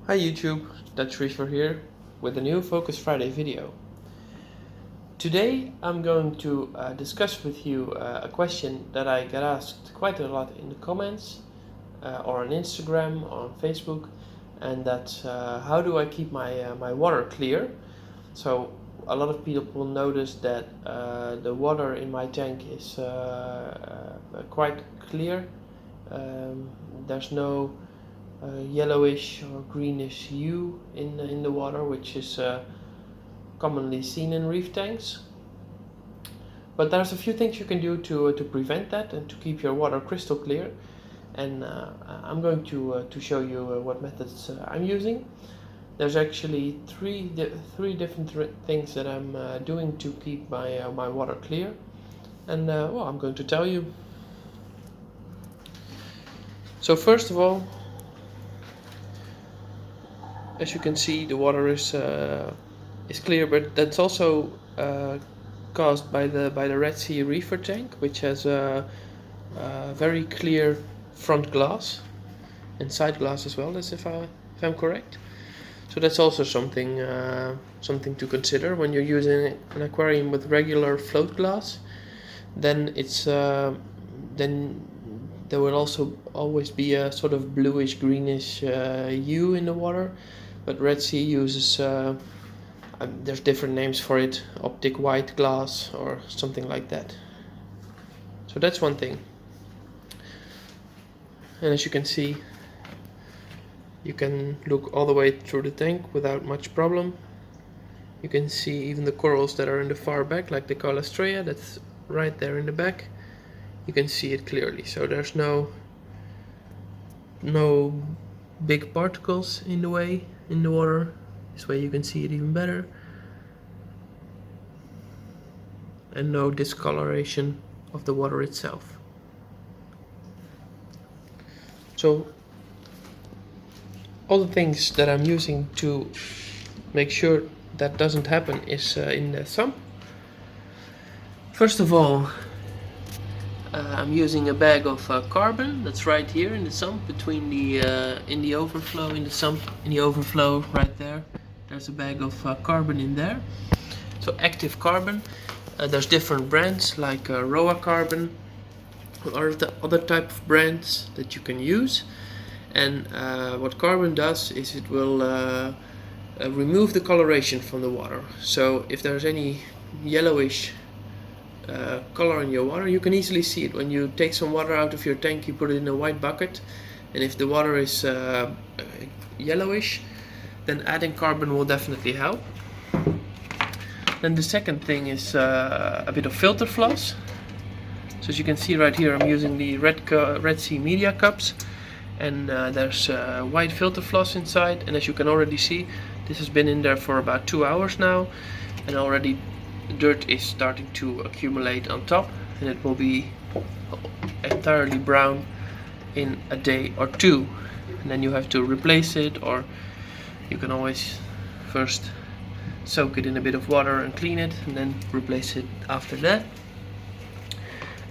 Hi YouTube, Red Reefer here with a new Focus Friday video. Today I'm going to discuss with you a question that I get asked quite a lot in the comments or on Instagram or on Facebook, and that's how do I keep my water clear? So a lot of people will notice that the water in my tank is quite clear. There's no yellowish or greenish hue in the water, which is commonly seen in reef tanks. But there's a few things you can do to prevent that and to keep your water crystal clear. And I'm going to show you what methods I'm using. There's actually three different things that I'm doing to keep my water clear, and well, I'm going to tell you. So first of all, as you can see, the water is clear, but that's also caused by the Red Sea Reefer tank, which has a very clear front glass and side glass as well, as if I'm correct. So that's also something to consider when you're using an aquarium with regular float glass. Then it's then there will also always be a sort of bluish greenish hue in the water, but Red Sea uses there's different names for it, optic white glass or something like that. So that's one thing. And as you can see, you can look all the way through the tank without much problem. You can see even the corals that are in the far back, like the Calastrea, that's right there in the back. You can see it clearly, so there's no big particles in the way in the water. This way you can see it even better, and no discoloration of the water itself. So all the things that I'm using to make sure that doesn't happen is in the sump. First of all, I'm using a bag of carbon that's right here in the sump between the in the overflow in the sump in the overflow right there. There's a bag of carbon in there. So active carbon. There's different brands like Roa carbon or the other type of brands that you can use. And what carbon does is it will remove the coloration from the water. So if there's any yellowish color in your water, you can easily see it. When you take some water out of your tank, you put it in a white bucket, and if the water is yellowish, then adding carbon will definitely help. Then the second thing is a bit of filter floss. So as you can see right here, I'm using the Red Sea media cups, and there's white filter floss inside, and as you can already see, this has been in there for about 2 hours now, and already dirt is starting to accumulate on top, and it will be entirely brown in a day or two, and then you have to replace it, or you can always first soak it in a bit of water and clean it, and then replace it after that.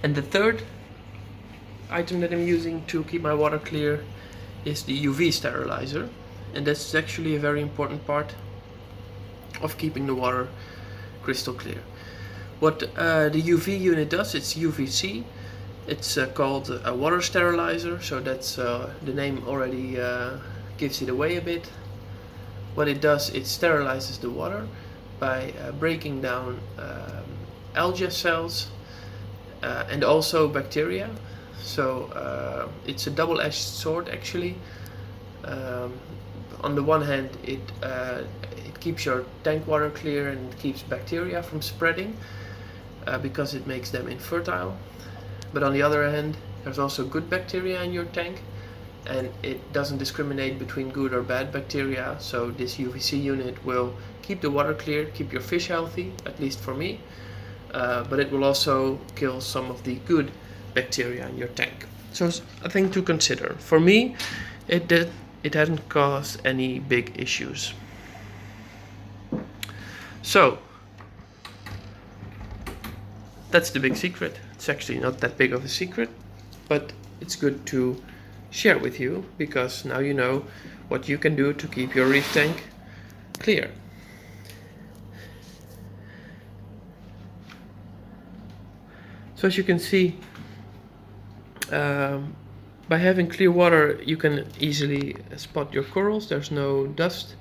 And the third item that I'm using to keep my water clear is the UV sterilizer, and that's actually a very important part of keeping the water crystal clear. What the UV unit does, it's UVC. It's called a water sterilizer, so that's the name already gives it away a bit. What it does, it sterilizes the water by breaking down algae cells and also bacteria. So it's a double-edged sword actually. On the one hand, it keeps your tank water clear and it keeps bacteria from spreading because it makes them infertile. But on the other hand, there's also good bacteria in your tank, and it doesn't discriminate between good or bad bacteria. So this UVC unit will keep the water clear, keep your fish healthy, at least for me, but it will also kill some of the good bacteria in your tank. So it's a thing to consider. For me, it hasn't caused any big issues. So that's the big secret. It's actually not that big of a secret, but it's good to share with you, because now you know what you can do to keep your reef tank clear. So as you can see, by having clear water you can easily spot your corals. There's no dust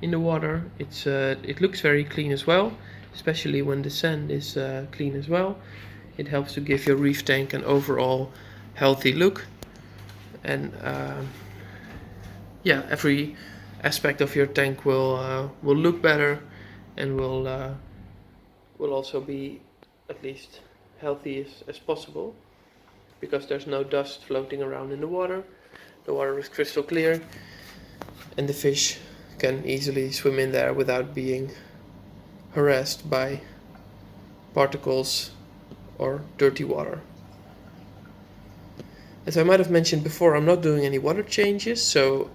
in the water. It looks very clean as well, especially when the sand is clean as well. It helps to give your reef tank an overall healthy look, and yeah, every aspect of your tank will look better, and will also be at least healthy as possible, because there's no dust floating around in the water. The water is crystal clear, and the fish can easily swim in there without being harassed by particles or dirty water. As I might have mentioned before, I'm not doing any water changes, so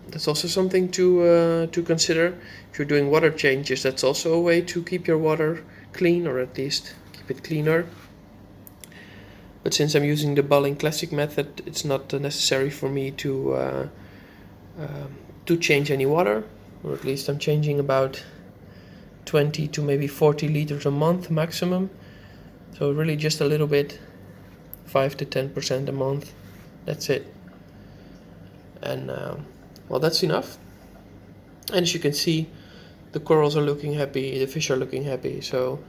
that's also something to consider. If you're doing water changes, that's also a way to keep your water clean, or at least keep it cleaner. But since I'm using the Balling Classic method, it's not necessary for me to change any water, or at least I'm changing about 20 to maybe 40 liters a month maximum. So really just a little bit, 5 to 10% a month, that's it. And well, that's enough. And as you can see, the corals are looking happy, the fish are looking happy, so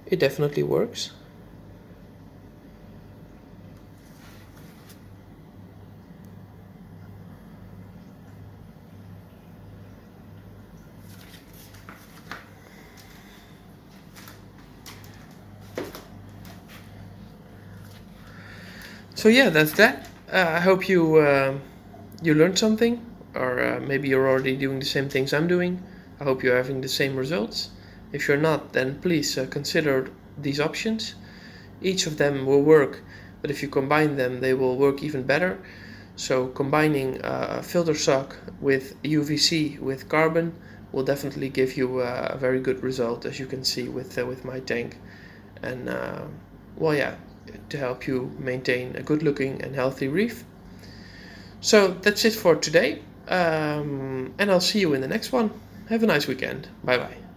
it definitely works. So yeah, that's that. I hope you learned something, or maybe you're already doing the same things I'm doing. I hope you're having the same results. If you're not, then please consider these options. Each of them will work, but if you combine them, they will work even better. So combining filter sock with UVC with carbon will definitely give you a very good result, as you can see with my tank. And well, yeah, to help you maintain a good looking and healthy reef. So that's it for today, and I'll see you in the next one. Have a nice weekend. Bye bye.